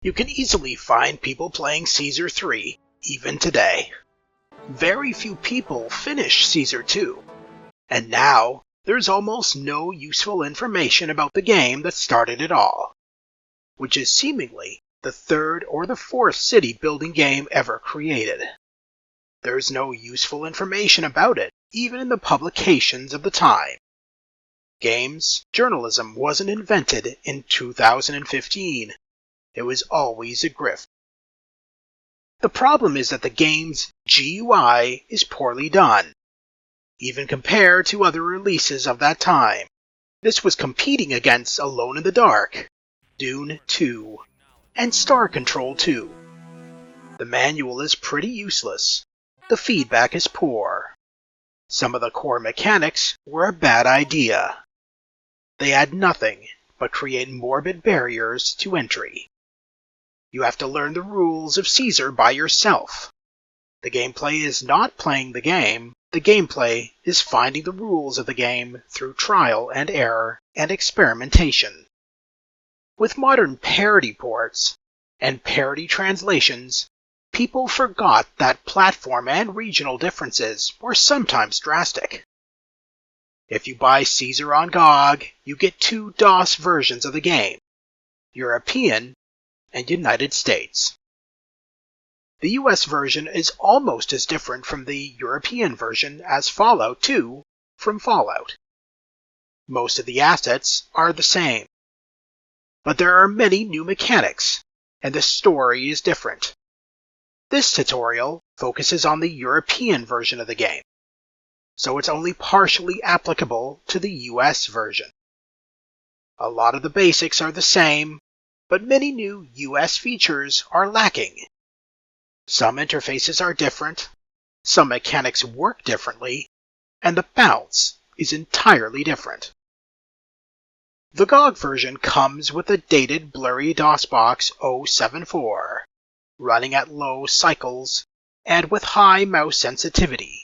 You can easily find people playing Caesar 3, even today. Very few people finish Caesar 2, and now there's almost no useful information about the game that started it all, which is seemingly the third or the fourth city building game ever created. There's no useful information about it, even in the publications of the time. Games journalism wasn't invented in 2015. It was always a grift. The problem is that the game's GUI is poorly done, even compared to other releases of that time. This was competing against Alone in the Dark, Dune 2, and Star Control 2. The manual is pretty useless. The feedback is poor. Some of the core mechanics were a bad idea. They add nothing but create morbid barriers to entry. You have to learn the rules of Caesar by yourself. The gameplay is not playing the gameplay is finding the rules of the game through trial and error and experimentation. With modern parody ports and parody translations, people forgot that platform and regional differences were sometimes drastic. If you buy Caesar on GOG, you get two DOS versions of the game, European and United States. The US version is almost as different from the European version as Fallout 2 from Fallout. Most of the assets are the same, but there are many new mechanics, and the story is different. This tutorial focuses on the European version of the game, so it's only partially applicable to the US version. A lot of the basics are the same, but many new US features are lacking. Some interfaces are different, some mechanics work differently, and the bounce is entirely different. The GOG version comes with a dated blurry DOSBox 074, running at low cycles and with high mouse sensitivity.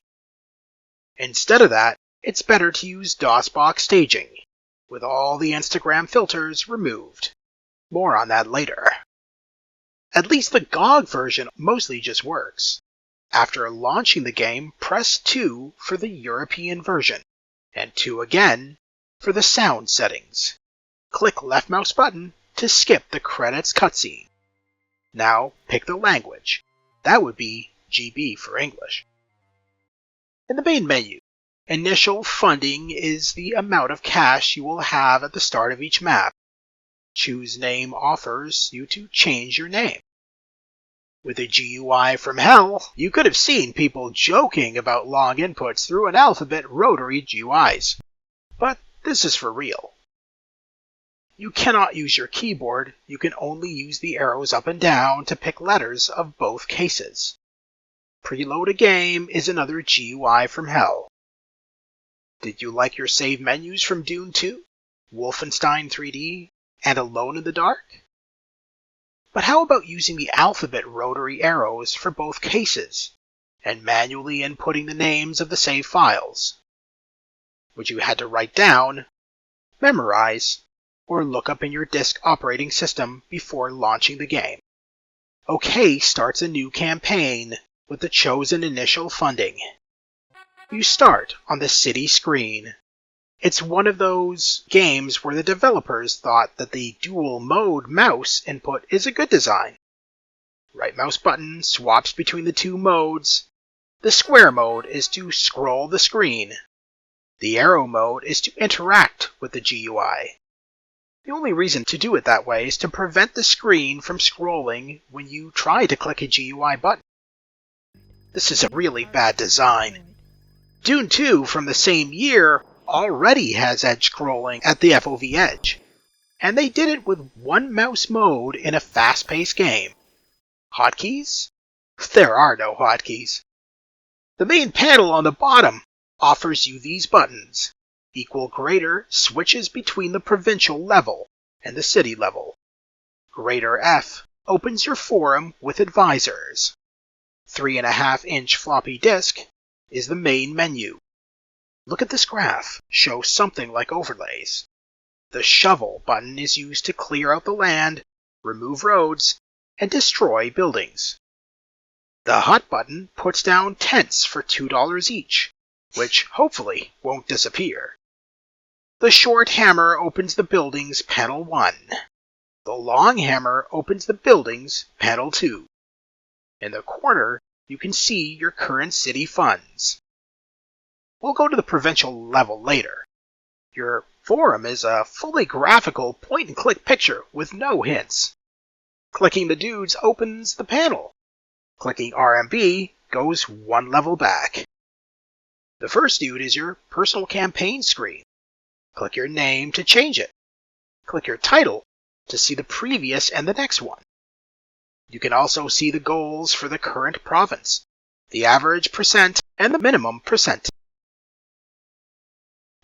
Instead of that, it's better to use dosbox-staging, with all the Instagram filters removed. More on that later. At least the GOG version mostly just works. After launching the game, press 2 for the European version, and 2 again for the sound settings. Click left mouse button to skip the credits cutscene. Now pick the language. That would be GB for English. In the main menu, initial funding is the amount of cash you will have at the start of each map. Choose Name offers you to change your name. With a GUI from hell, you could have seen people joking about long inputs through an alphabet rotary GUIs. But this is for real. You cannot use your keyboard, you can only use the arrows up and down to pick letters of both cases. Preload a game is another GUI from hell. Did you like your save menus from Dune 2, Wolfenstein 3D, and Alone in the Dark? But how about using the alphabet rotary arrows for both cases, and manually inputting the names of the save files, which you had to write down, memorize, or look up in your disk operating system before launching the game? OK starts a new campaign with the chosen initial funding. You start on the city screen. It's one of those games where the developers thought that the dual mode mouse input is a good design. Right mouse button swaps between the two modes. The square mode is to scroll the screen. The arrow mode is to interact with the GUI. The only reason to do it that way is to prevent the screen from scrolling when you try to click a GUI button. This is a really bad design. Dune 2 from the same year already has edge scrolling at the FOV edge, and they did it with one mouse mode in a fast-paced game. Hotkeys? There are no hotkeys. The main panel on the bottom offers you these buttons. Equal greater switches between the provincial level and the city level. Greater F opens your forum with advisors. 3.5-inch floppy disk is the main menu. Look at this graph, show something like overlays. The shovel button is used to clear out the land, remove roads, and destroy buildings. The hut button puts down tents for $2 each, which hopefully won't disappear. The short hammer opens the buildings panel 1. The long hammer opens the buildings panel 2. In the corner, you can see your current city funds. We'll go to the provincial level later. Your forum is a fully graphical point-and-click picture with no hints. Clicking the dudes opens the panel. Clicking RMB goes one level back. The first dude is your personal campaign screen. Click your name to change it. Click your title to see the previous and the next one. You can also see the goals for the current province, the average percent, and the minimum percent.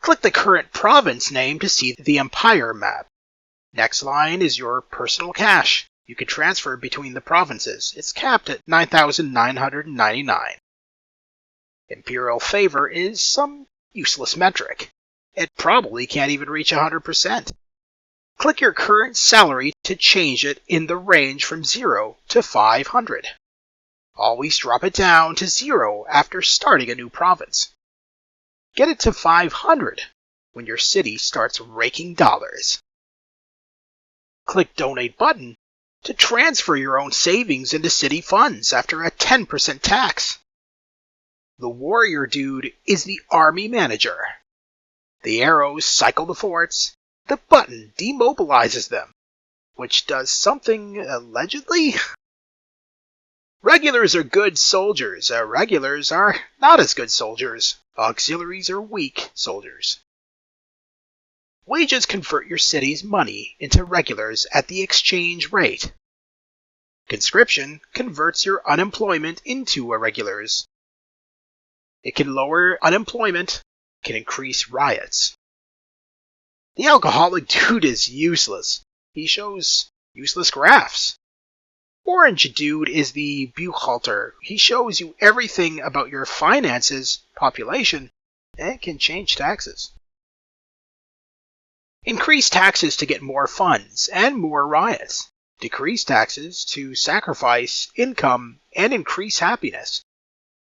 Click the current province name to see the empire map. Next line is your personal cash. You can transfer between the provinces. It's capped at 9,999. Imperial favor is some useless metric. It probably can't even reach 100%. Click your current salary to change it in the range from 0 to 500. Always drop it down to 0 after starting a new province. Get it to 500 when your city starts raking dollars. Click Donate button to transfer your own savings into city funds after a 10% tax. The warrior dude is the army manager. The arrows cycle the forts. The button demobilizes them, which does something allegedly. Regulars are good soldiers. Irregulars are not as good soldiers. Auxiliaries are weak soldiers. Wages convert your city's money into regulars at the exchange rate. Conscription converts your unemployment into irregulars. It can lower unemployment, can increase riots. The alcoholic dude is useless. He shows useless graphs. Orange dude is the buchhalter. He shows you everything about your finances, population, and can change taxes. Increase taxes to get more funds and more riots. Decrease taxes to sacrifice income and increase happiness.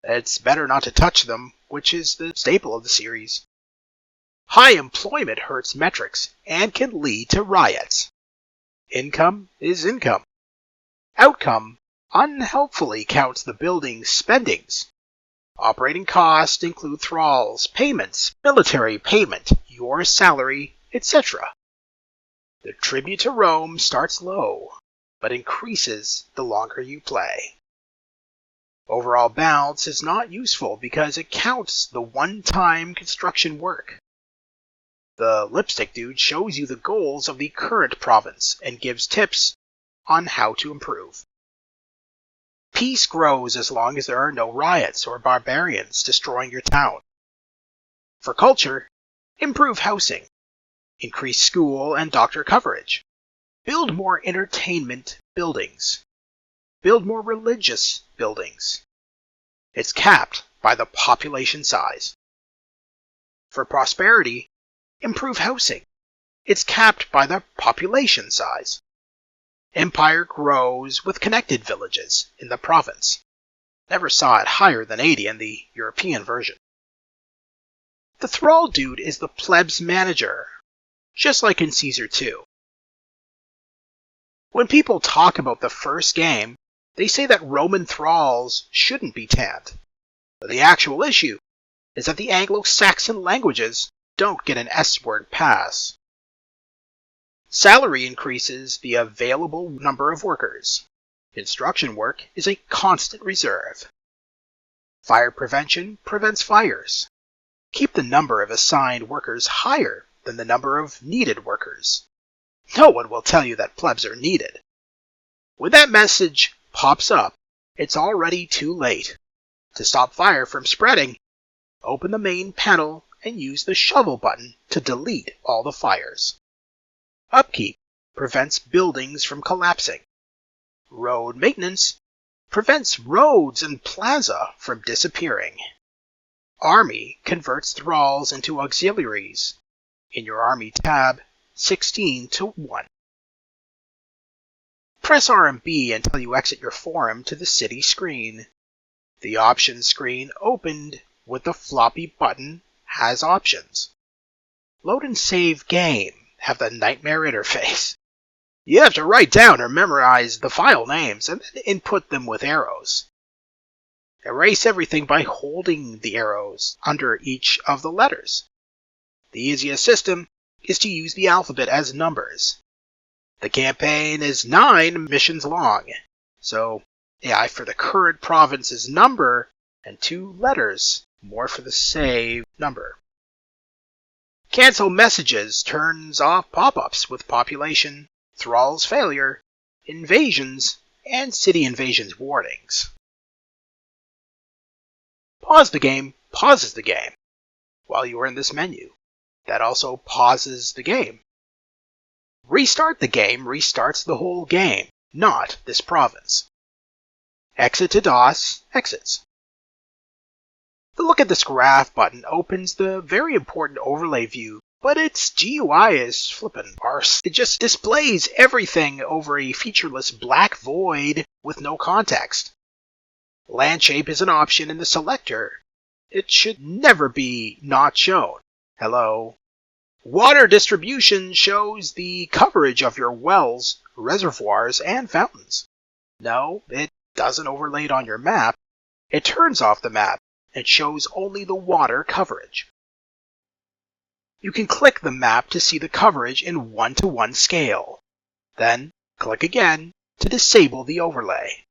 It's better not to touch them, which is the staple of the series. High employment hurts metrics and can lead to riots. Income is income. Outcome unhelpfully counts the building's spendings. Operating costs include thralls, payments, military payment, your salary, etc. The tribute to Rome starts low, but increases the longer you play. Overall balance is not useful because it counts the one-time construction work. The lipstick dude shows you the goals of the current province and gives tips on how to improve. Peace grows as long as there are no riots or barbarians destroying your town. For culture, improve housing, increase school and doctor coverage, build more entertainment buildings, build more religious buildings. It's capped by the population size. For prosperity, improve housing. It's capped by the population size. Empire grows with connected villages in the province. Never saw it higher than 80 in the European version. The thrall dude is the plebs manager, just like in Caesar 2. When people talk about the first game, they say that Roman thralls shouldn't be tanned. But the actual issue is that the Anglo-Saxon languages don't get an S-word pass. Salary increases the available number of workers. Construction work is a constant reserve. Fire prevention prevents fires. Keep the number of assigned workers higher than the number of needed workers. No one will tell you that plebs are needed. When that message pops up, it's already too late. To stop fire from spreading, open the main panel and use the shovel button to delete all the fires. Upkeep prevents buildings from collapsing. Road maintenance prevents roads and plaza from disappearing. Army converts thralls into auxiliaries. In your army tab, 16 to 1. Press R and B until you exit your forum to the city screen. The options screen opened with the floppy button has options. Load and save game have the nightmare interface. You have to write down or memorize the file names and then input them with arrows. Erase everything by holding the arrows under each of the letters. The easiest system is to use the alphabet as numbers. The campaign is 9 missions long, so AI for the current province's number and 2 letters more for the save number. Cancel messages turns off pop-ups with population, thralls failure, invasions, and city invasions warnings. Pause the game pauses the game while you are in this menu. That also pauses the game. Restart the game restarts the whole game, not this province. Exit to DOS exits. The Look at this graph button opens the very important overlay view, but its GUI is flippin' arse. It just displays everything over a featureless black void with no context. Land shape is an option in the selector. It should never be not shown. Hello. Water distribution shows the coverage of your wells, reservoirs, and fountains. No, it doesn't overlay it on your map. It turns off the map and shows only the water coverage. You can click the map to see the coverage in 1:1 scale. Then click again to disable the overlay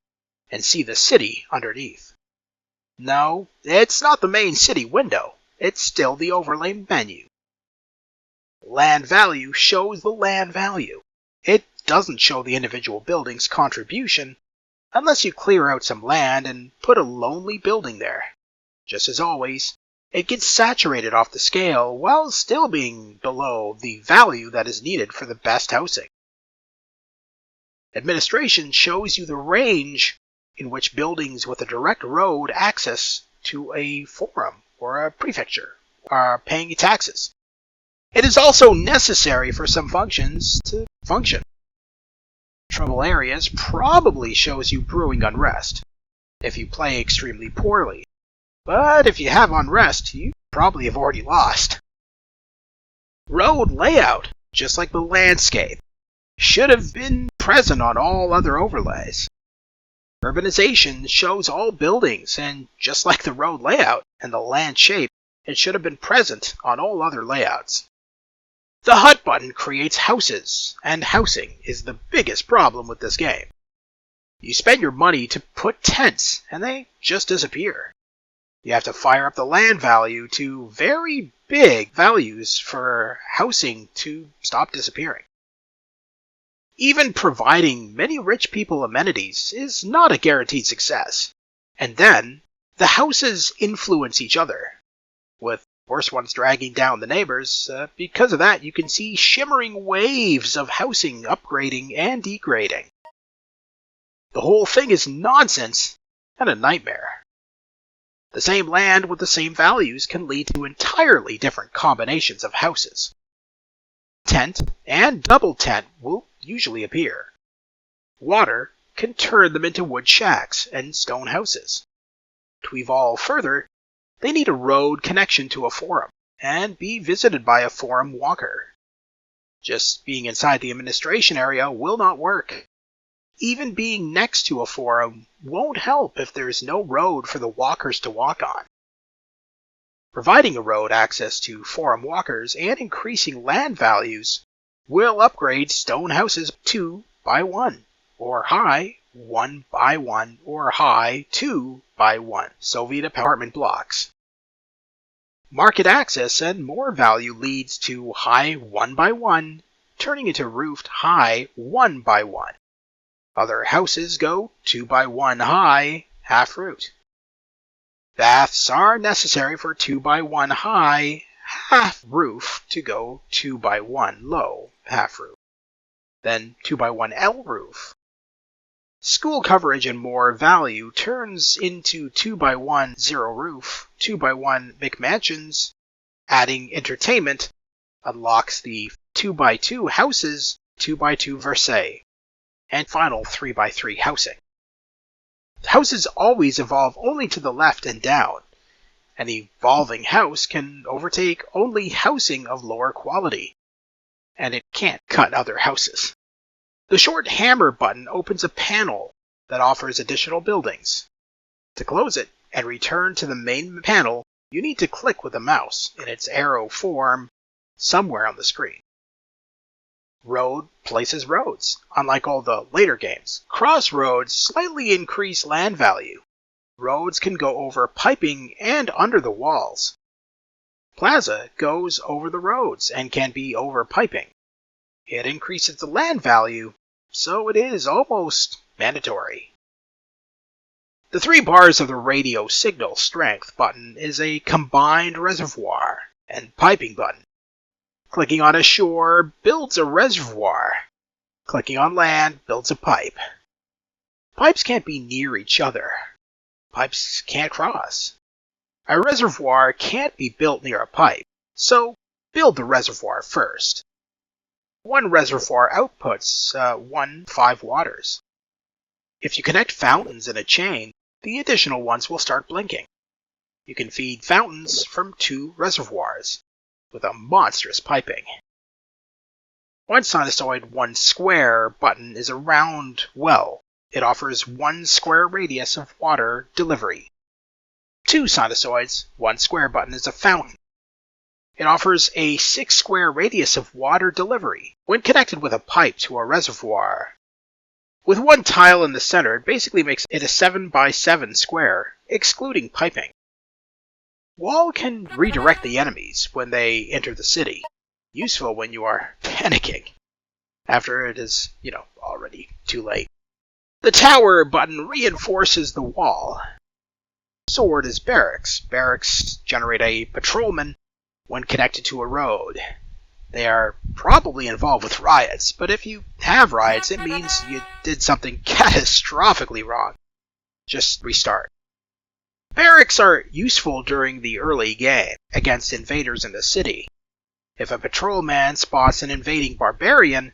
and see the city underneath. No, it's not the main city window. It's still the overlay menu. Land value shows the land value. It doesn't show the individual building's contribution unless you clear out some land and put a lonely building there. Just as always, it gets saturated off the scale while still being below the value that is needed for the best housing. Administration shows you the range in which buildings with a direct road access to a forum or a prefecture are paying taxes. It is also necessary for some functions to function. Trouble areas probably shows you brewing unrest if you play extremely poorly, but if you have unrest, you probably have already lost. Road layout, just like the landscape, should have been present on all other overlays. Urbanization shows all buildings, and just like the road layout and the land shape, it should have been present on all other layouts. The hut button creates houses, and housing is the biggest problem with this game. You spend your money to put tents, and they just disappear. You have to fire up the land value to very big values for housing to stop disappearing. Even providing many rich people amenities is not a guaranteed success. And then, the houses influence each other, with worse ones dragging down the neighbors. Because of that, you can see shimmering waves of housing upgrading and degrading. The whole thing is nonsense and a nightmare. The same land with the same values can lead to entirely different combinations of houses. Tent and double tent will usually appear. Water can turn them into wood shacks and stone houses. To evolve further, they need a road connection to a forum and be visited by a forum walker. Just being inside the administration area will not work. Even being next to a forum won't help if there's no road for the walkers to walk on. Providing a road access to forum walkers and increasing land values will upgrade stone houses 2 by 1, or high 1 by 1, or high 2 by 1 Soviet apartment blocks. Market access and more value leads to high 1 by 1, turning into roofed high 1 by 1. Other houses go 2 by 1 high, half root. Baths are necessary for 2 by 1 high, half roof to go 2 by 1 low, half roof. Then 2 by 1 L roof. School coverage and more value turns into 2 by 1 zero roof, 2 by 1 McMansions. Adding entertainment unlocks the 2 by 2 houses, 2 by 2 Versailles. and final 3x3 housing. Houses always evolve only to the left and down. An evolving house can overtake only housing of lower quality, and it can't cut other houses. The short hammer button opens a panel that offers additional buildings. To close it and return to the main panel, you need to click with the mouse in its arrow form somewhere on the screen. Road places roads, unlike all the later games. Crossroads slightly increase land value. Roads can go over piping and under the walls. Plaza goes over the roads and can be over piping. It increases the land value, so it is almost mandatory. The 3 bars of the radio signal strength button is a combined reservoir and piping button. Clicking on a shore builds a reservoir. Clicking on land builds a pipe. Pipes can't be near each other. Pipes can't cross. A reservoir can't be built near a pipe, so build the reservoir first. One reservoir outputs 5 waters. If you connect fountains in a chain, the additional ones will start blinking. You can feed fountains from 2 reservoirs, with a monstrous piping. 1 sinusoid 1 square button is a round well. It offers 1 square radius of water delivery. 2 sinusoids 1 square button is a fountain. It offers a 6 square radius of water delivery when connected with a pipe to a reservoir. With 1 tile in the center, it basically makes it a 7 by 7 square, excluding piping. Wall can redirect the enemies when they enter the city, useful when you are panicking, after it is, already too late. The tower button reinforces the wall. Sword is barracks. Barracks generate a patrolman when connected to a road. They are probably involved with riots, but if you have riots, it means you did something catastrophically wrong. Just restart. Barracks are useful during the early game, against invaders in the city. If a patrolman spots an invading barbarian,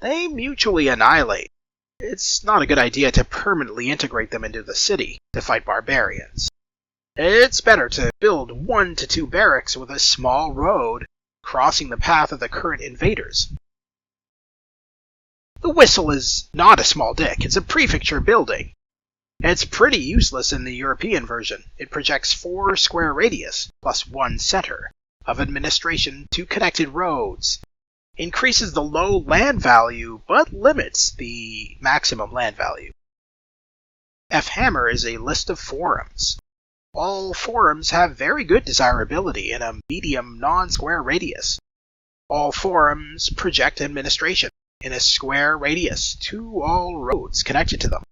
they mutually annihilate. It's not a good idea to permanently integrate them into the city to fight barbarians. It's better to build 1 to 2 barracks with a small road crossing the path of the current invaders. The whistle is not a small dick, it's a prefecture building. It's pretty useless in the European version. It projects 4 square radius, plus 1 center, of administration to connected roads. Increases the low land value, but limits the maximum land value. F-hammer is a list of forums. All forums have very good desirability in a medium non-square radius. All forums project administration in a square radius to all roads connected to them.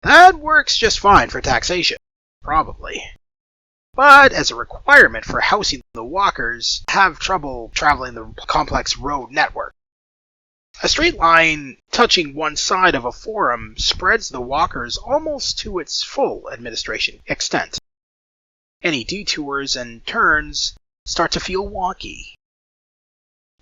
That works just fine for taxation, probably. But as a requirement for housing the walkers, have trouble traveling the complex road network. A straight line touching one side of a forum spreads the walkers almost to its full administration extent. Any detours and turns start to feel wonky.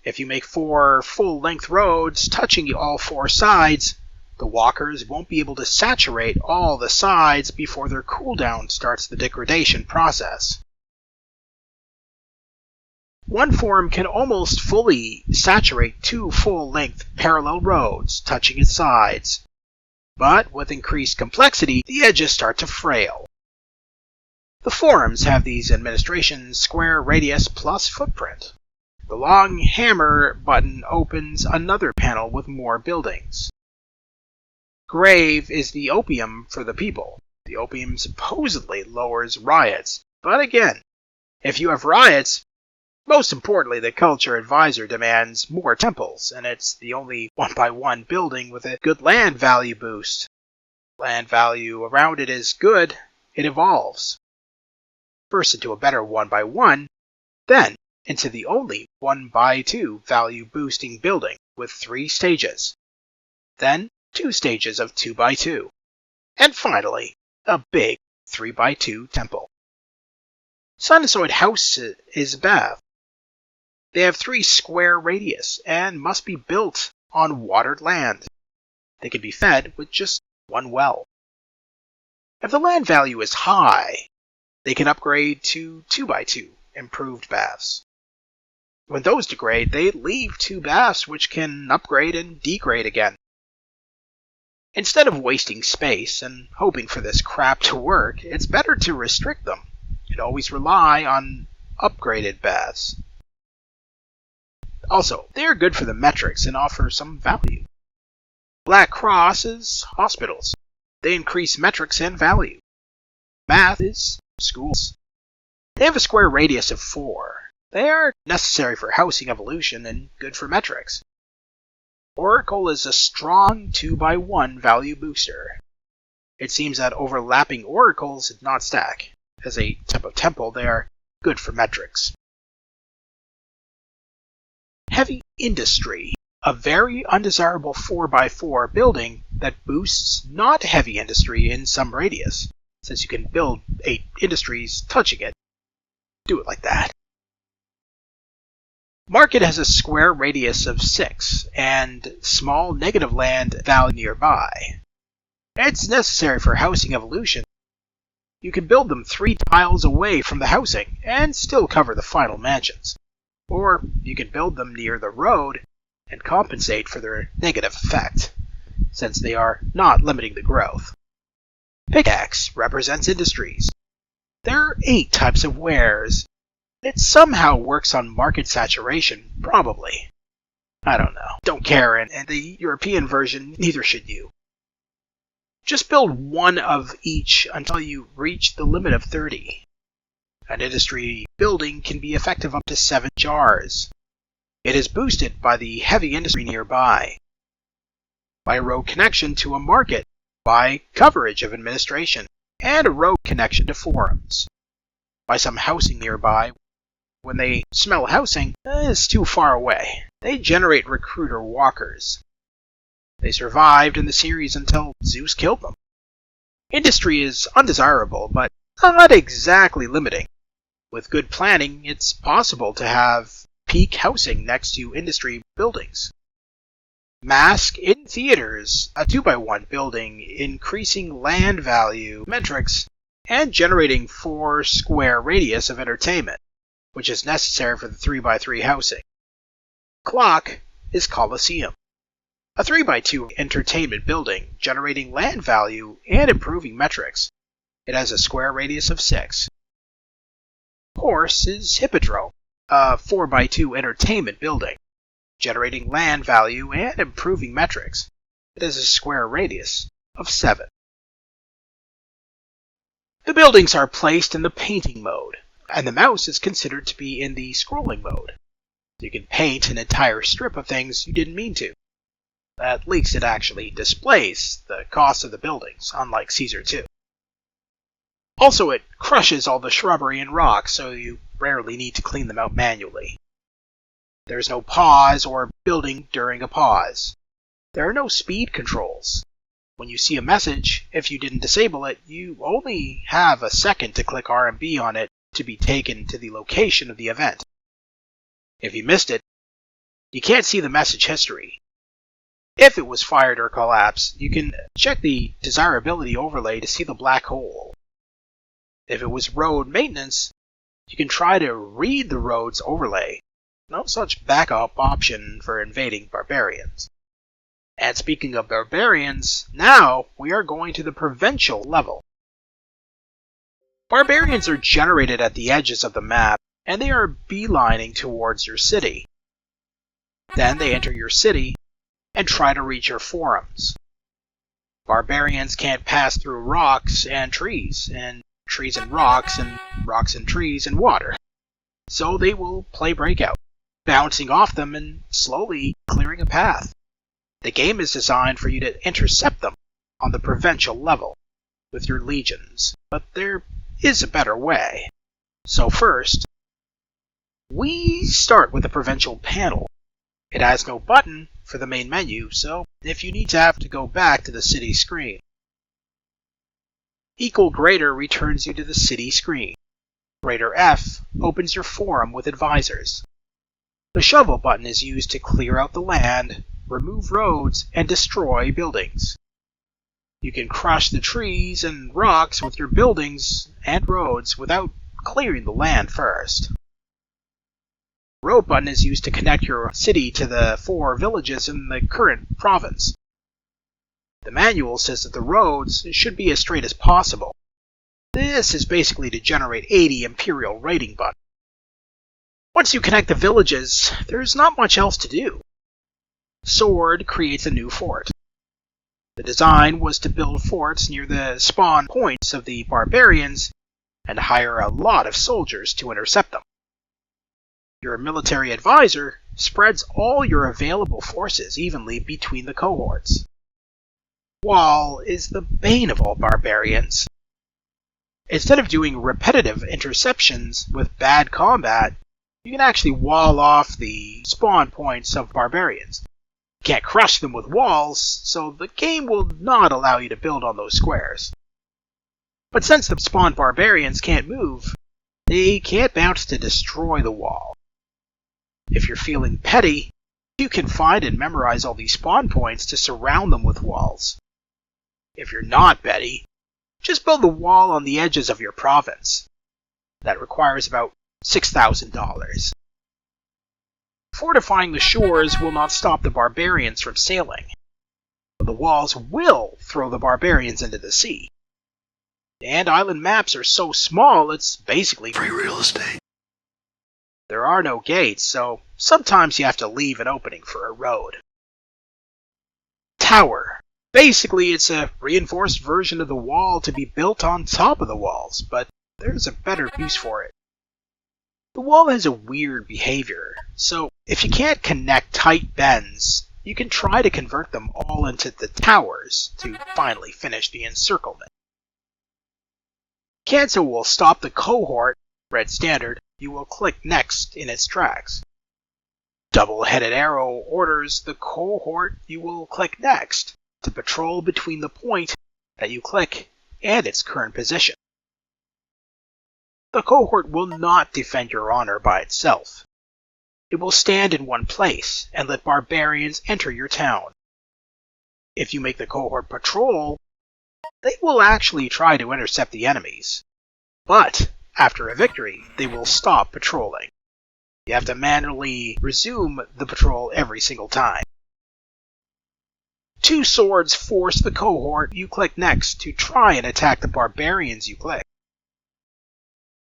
If you make 4 full-length roads touching all 4 sides, the walkers won't be able to saturate all the sides before their cooldown starts the degradation process. One forum can almost fully saturate 2 full-length parallel roads touching its sides, but with increased complexity, the edges start to frail. The forums have these administrations square radius plus footprint. The long hammer button opens another panel with more buildings. Grave is the opium for the people. The opium supposedly lowers riots, but again, if you have riots, most importantly, the culture advisor demands more temples, and it's the only 1x1 building with a good land value boost. Land value around it is good, it evolves. First into a better 1x1, then into the only 1x2 value boosting building with 3 stages. Then 2 stages of 2x2. And finally, a big 3x2 temple. Sinusoid House is bath. They have 3 square radius and must be built on watered land. They can be fed with just one well. If the land value is high, they can upgrade to 2x2 improved baths. When those degrade, they leave 2 baths which can upgrade and degrade again. Instead of wasting space and hoping for this crap to work, it's better to restrict them and always rely on upgraded baths. Also, they are good for the metrics and offer some value. Black Cross is hospitals. They increase metrics and value. Math is schools. They have a square radius of 4. They are necessary for housing evolution and good for metrics. Oracle is a strong 2x1 value booster. It seems that overlapping oracles did not stack. As a type of temple, they are good for metrics. Heavy Industry, a very undesirable 4x4 building that boosts not heavy industry in some radius, since you can build 8 industries touching it. Do it like that. Market has a square radius of 6 and small negative land value nearby. It's necessary for housing evolution. You can build them 3 tiles away from the housing and still cover the final mansions. Or you can build them near the road and compensate for their negative effect, since they are not limiting the growth. Pickaxe represents industries. There are 8 types of wares. It somehow works on market saturation, probably. I don't know. Don't care, and the European version, neither should you. Just build 1 of each until you reach the limit of 30. An industry building can be effective up to 7 jars. It is boosted by the heavy industry nearby, by a road connection to a market, by coverage of administration, and a road connection to forums, by some housing nearby. When they smell housing, it's too far away. They generate recruiter walkers. They survived in the series until Zeus killed them. Industry is undesirable, but not exactly limiting. With good planning, it's possible to have peak housing next to industry buildings. Mask in theaters, a 2x1 building, increasing land value metrics, and generating 4 square radius of entertainment, which is necessary for the 3x3 housing. Clock is Coliseum, a 3x2 entertainment building, generating land value and improving metrics. It has a square radius of 6. Horse is Hippodrome, a 4x2 entertainment building, generating land value and improving metrics. It has a square radius of 7. The buildings are placed in the painting mode, and the mouse is considered to be in the scrolling mode. You can paint an entire strip of things you didn't mean to. At least it actually displays the cost of the buildings, unlike Caesar 2. Also, it crushes all the shrubbery and rocks, so you rarely need to clean them out manually. There's no pause or building during a pause. There are no speed controls. When you see a message, if you didn't disable it, you only have a second to click R and B on it to be taken to the location of the event. If you missed it, you can't see the message history. If it was fired or collapsed, you can check the desirability overlay to see the black hole. If it was road maintenance, you can try to read the roads overlay. No such backup option for invading barbarians. And speaking of barbarians, now we are going to the provincial level. Barbarians are generated at the edges of the map, and they are beelining towards your city. Then they enter your city and try to reach your forums. Barbarians can't pass through rocks and trees and rocks and trees and water. So they will play breakout, bouncing off them and slowly clearing a path. The game is designed for you to intercept them on the provincial level with your legions, but there is a better way. So first, we start with the provincial panel. It has no button for the main menu, so if you need to have to go back to the city screen. Equal greater returns you to the city screen. Greater F opens your forum with advisors. The shovel button is used to clear out the land, remove roads, and destroy buildings. You can crush the trees and rocks with your buildings and roads without clearing the land first. The road button is used to connect your city to the 4 villages in the current province. The manual says that the roads should be as straight as possible. This is basically to generate 80 Imperial rating buttons. Once you connect the villages, there's not much else to do. Sword creates a new fort. The design was to build forts near the spawn points of the barbarians and hire a lot of soldiers to intercept them. Your military advisor spreads all your available forces evenly between the cohorts. Wall is the bane of all barbarians. Instead of doing repetitive interceptions with bad combat, you can actually wall off the spawn points of barbarians. You can't crush them with walls, so the game will not allow you to build on those squares. But since the spawn barbarians can't move, they can't bounce to destroy the wall. If you're feeling petty, you can find and memorize all these spawn points to surround them with walls. If you're not petty, just build the wall on the edges of your province. That requires about $6,000. Fortifying the shores will not stop the barbarians from sailing, but the walls will throw the barbarians into the sea. And island maps are so small, it's basically free real estate. There are no gates, so sometimes you have to leave an opening for a road. Tower. Basically, it's a reinforced version of the wall to be built on top of the walls, but there's a better use for it. The wall has a weird behavior, so if you can't connect tight bends, you can try to convert them all into the towers to finally finish the encirclement. Cancel will stop the cohort, red standard. You will click next in its tracks. Double-headed arrow orders the cohort. You will click next to patrol between the point that you click and its current position. The cohort will not defend your honor by itself. It will stand in one place and let barbarians enter your town. If you make the cohort patrol, they will actually try to intercept the enemies. But after a victory, they will stop patrolling. You have to manually resume the patrol every single time. 2 swords force the cohort. You click next to try and attack the barbarians you click.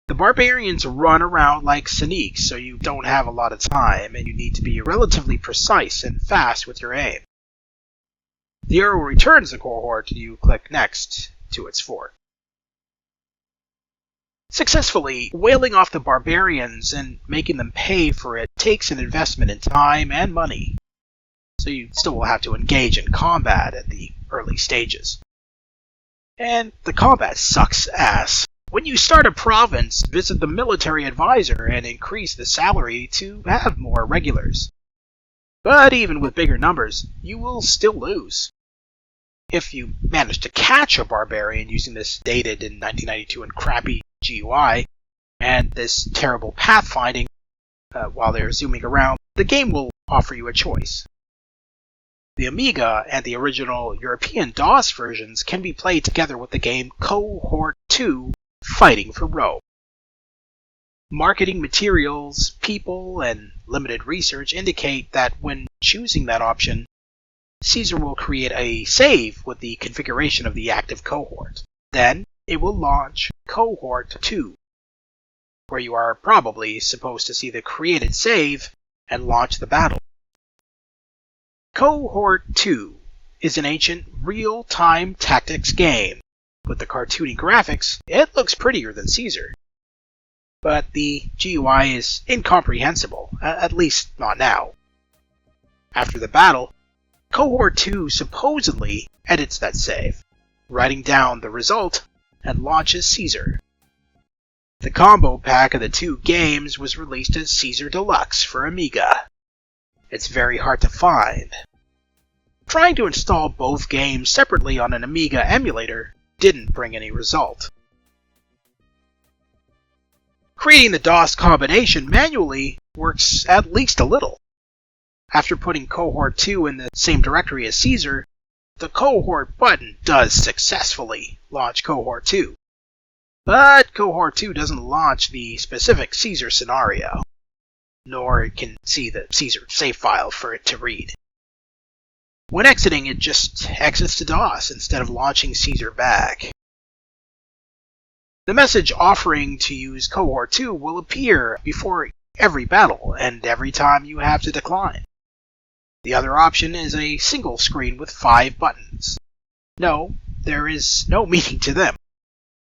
The barbarians run around like sneaks, so you don't have a lot of time, and you need to be relatively precise and fast with your aim. The arrow returns the cohort. You click next to its fort. Successfully whaling off the barbarians and making them pay for it takes an investment in time and money, so you still will have to engage in combat at the early stages. And the combat sucks ass. When you start a province, visit the military advisor and increase the salary to have more regulars. But even with bigger numbers, you will still lose. If you manage to catch a barbarian using this dated in 1992 and crappy GUI, and this terrible pathfinding while they're zooming around, the game will offer you a choice. The Amiga and the original European DOS versions can be played together with the game Cohort 2 Fighting for Rome. Marketing materials, people, and limited research indicate that when choosing that option, Caesar will create a save with the configuration of the active cohort. Then, it will launch Cohort 2, where you are probably supposed to see the created save and launch the battle. Cohort 2 is an ancient real-time tactics game. With the cartoony graphics, it looks prettier than Caesar. But the GUI is incomprehensible, at least not now. After the battle, Cohort 2 supposedly edits that save, writing down the result, and launches Caesar. The combo pack of the 2 games was released as Caesar Deluxe for Amiga. It's very hard to find. Trying to install both games separately on an Amiga emulator didn't bring any result. Creating the DOS combination manually works at least a little. After putting cohort 2 in the same directory as Caesar, the cohort button does successfully launch cohort 2. But cohort 2 doesn't launch the specific Caesar scenario, nor it can see the Caesar save file for it to read. When exiting, it just exits to DOS instead of launching Caesar back. The message offering to use cohort 2 will appear before every battle and every time you have to decline. The other option is a single screen with 5 buttons. No, there is no meaning to them.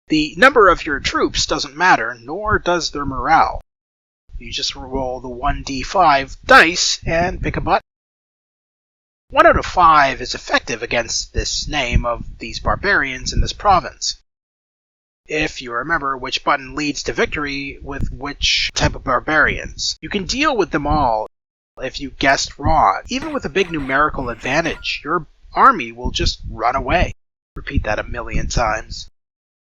The number of your troops doesn't matter, nor does their morale. You just roll the 1d5 dice and pick a button. 1 out of 5 is effective against this name of these barbarians in this province. If you remember which button leads to victory with which type of barbarians, you can deal with them all. If you guessed wrong, even with a big numerical advantage, your army will just run away. Repeat that 1,000,000 times.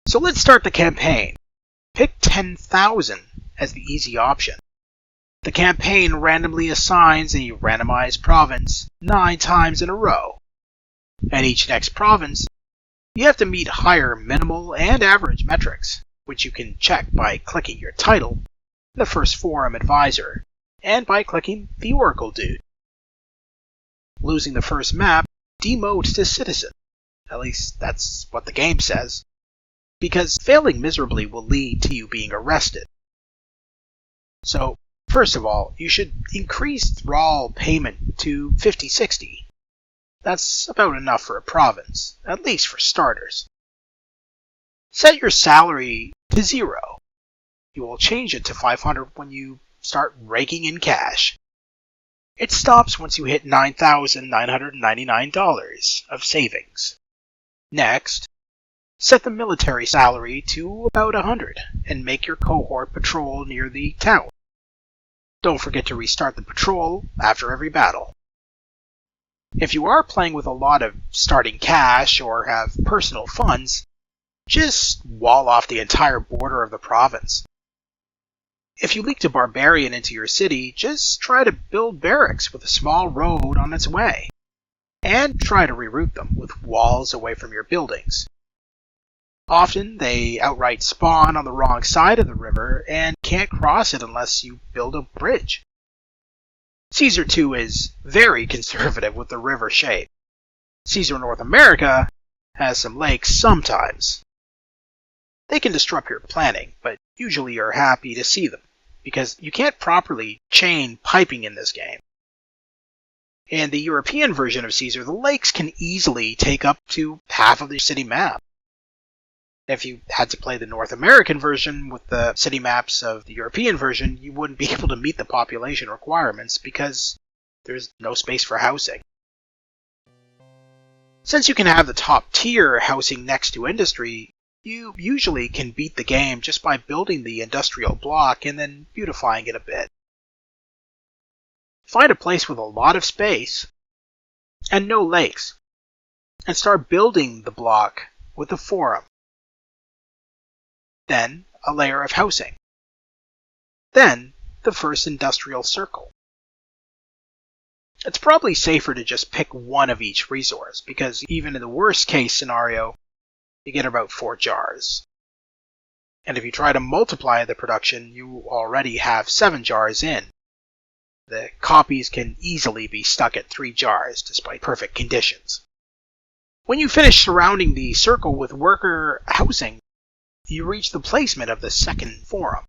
So let's start the campaign. Pick 10,000 as the easy option. The campaign randomly assigns a randomized province 9 times in a row. At each next province, you have to meet higher minimal and average metrics, which you can check by clicking your title, the first forum advisor, and by clicking the Oracle dude. Losing the first map demotes to citizen. At least that's what the game says, because failing miserably will lead to you being arrested. So, first of all, you should increase thrall payment to 50-60. That's about enough for a province, at least for starters. Set your salary to 0. You will change it to 500 when you start raking in cash. It stops once you hit $9,999 of savings. Next, set the military salary to about 100 and make your cohort patrol near the town. Don't forget to restart the patrol after every battle. If you are playing with a lot of starting cash or have personal funds, just wall off the entire border of the province. If you leaked a barbarian into your city, just try to build barracks with a small road on its way, and try to reroute them with walls away from your buildings. Often they outright spawn on the wrong side of the river and can't cross it unless you build a bridge. Caesar 2 is very conservative with the river shape. Caesar North America has some lakes sometimes. They can disrupt your planning, but usually you're happy to see them, because you can't properly chain piping in this game. In the European version of Caesar, the lakes can easily take up to half of the city map. If you had to play the North American version with the city maps of the European version, you wouldn't be able to meet the population requirements because there's no space for housing. Since you can have the top tier housing next to industry, you usually can beat the game just by building the industrial block and then beautifying it a bit. Find a place with a lot of space and no lakes, and start building the block with the forum. Then a layer of housing. Then the first industrial circle. It's probably safer to just pick one of each resource, because even in the worst case scenario, you get about 4 jars. And if you try to multiply the production, you already have 7 jars in. The copies can easily be stuck at 3 jars despite perfect conditions. When you finish surrounding the circle with worker housing, you reach the placement of the second forum.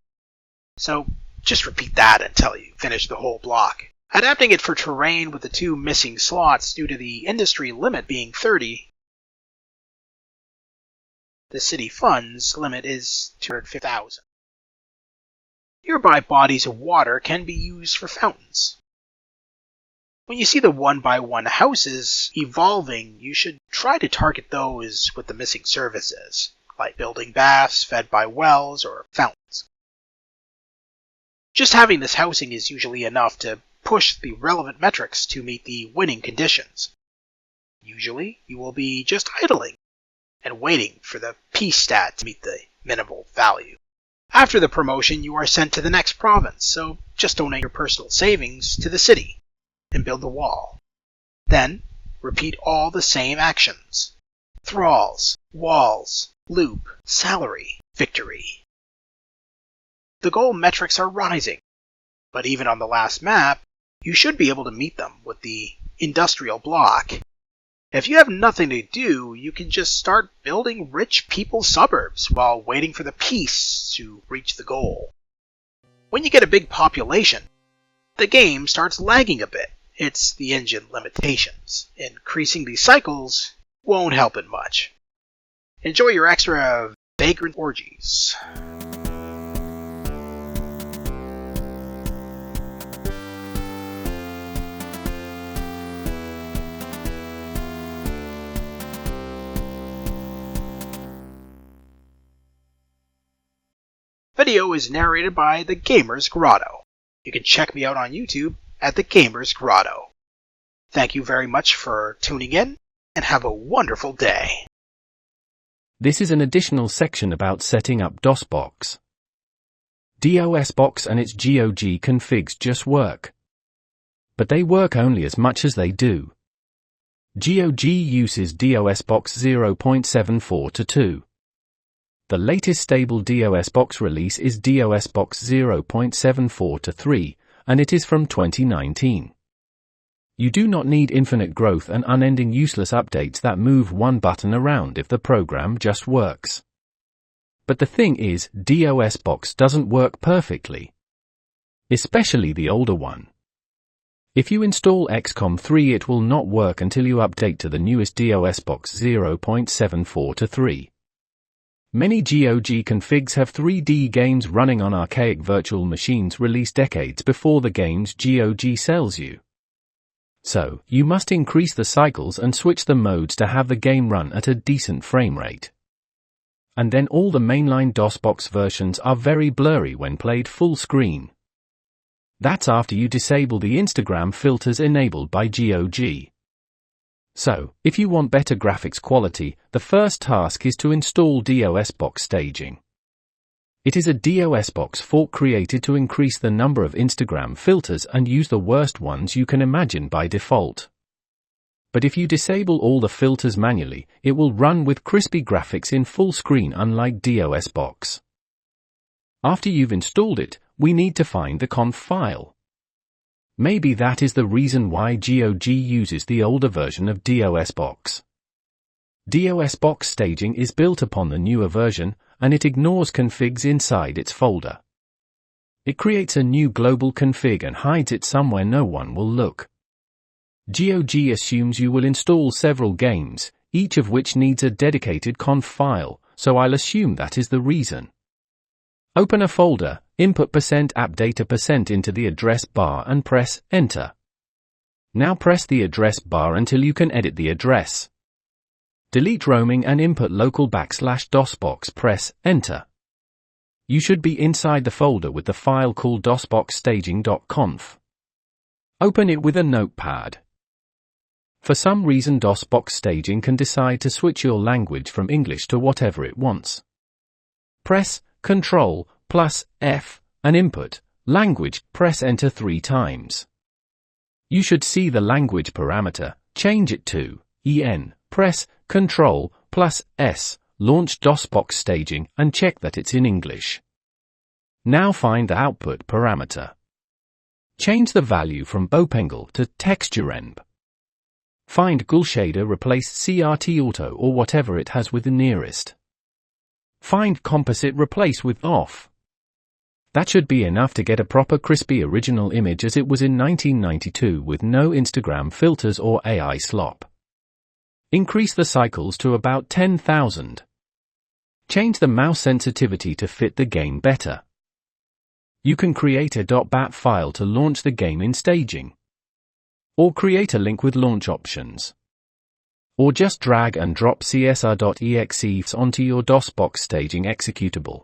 So just repeat that until you finish the whole block. Adapting it for terrain with the 2 missing slots due to the industry limit being 30, the city funds limit is 250,000. Nearby bodies of water can be used for fountains. When you see the 1x1 houses evolving, you should try to target those with the missing services, like building baths fed by wells or fountains. Just having this housing is usually enough to push the relevant metrics to meet the winning conditions. Usually, you will be just idling and waiting for the peace stat to meet the minimal value. After the promotion, you are sent to the next province, so just donate your personal savings to the city. and build the wall. Then, repeat all the same actions. Thralls, walls, loop, salary, victory. The goal metrics are rising, but even on the last map, you should be able to meet them with the industrial block. If you have nothing to do, you can just start building rich people's suburbs while waiting for the peace to reach the goal. When you get a big population, the game starts lagging a bit. It's the engine limitations. Increasing these cycles won't help it much. Enjoy your extra vagrant orgies. Video is narrated by The Gamer's Grotto. You can check me out on YouTube at The Gamer's Grotto. Thank you very much for tuning in, and have a wonderful day. This is an additional section about setting up DOSBox. DOSBox and its GOG configs just work. But they work only as much as they do. GOG uses DOSBox 0.74-2. The latest stable DOSBox release is DOSBox 0.74-3, and it is from 2019. You do not need infinite growth and unending useless updates that move one button around if the program just works. But the thing is, DOSBox doesn't work perfectly. Especially the older one. If you install XCOM 3, it will not work until you update to the newest DOSBox 0.74-3. Many GOG configs have 3D games running on archaic virtual machines released decades before the games GOG sells you. So, you must increase the cycles and switch the modes to have the game run at a decent frame rate. And then all the mainline DOSBox versions are very blurry when played full screen. That's after you disable the Instagram filters enabled by GOG. So, if you want better graphics quality, the first task is to install dosbox-staging. It is a DOSBox fork created to increase the number of Instagram filters and use the worst ones you can imagine by default. But if you disable all the filters manually, it will run with crispy graphics in full screen unlike DOSBox. After you've installed it, we need to find the conf file. Maybe that is the reason why GOG uses the older version of DOSBox. DOSBox-staging is built upon the newer version, and it ignores configs inside its folder. It creates a new global config and hides it somewhere no one will look. GOG assumes you will install several games, each of which needs a dedicated conf file, so I'll assume that is the reason. Open a folder, input %appdata% into the address bar and press Enter. Now press the address bar until you can edit the address. Delete roaming and input local /DOSBox, press Enter. You should be inside the folder with the file called dosbox-staging.conf. Open it with a notepad. For some reason DOSBox-staging can decide to switch your language from English to whatever it wants. Press Ctrl+F and input language, press Enter 3 times. You should see the language parameter, change it to EN, press Ctrl+S, launch DOSBox-staging and check that it's in English. Now find the output parameter. Change the value from Bopengle to texturenb. Find GulShader, replace CRT Auto or whatever it has with the nearest. Find Composite, replace with Off. That should be enough to get a proper crispy original image as it was in 1992 with no Instagram filters or AI slop. Increase the cycles to about 10,000. Change the mouse sensitivity to fit the game better. You can create a .bat file to launch the game in staging. Or create a link with launch options. Or just drag and drop csr.exe onto your DOSBox-staging executable.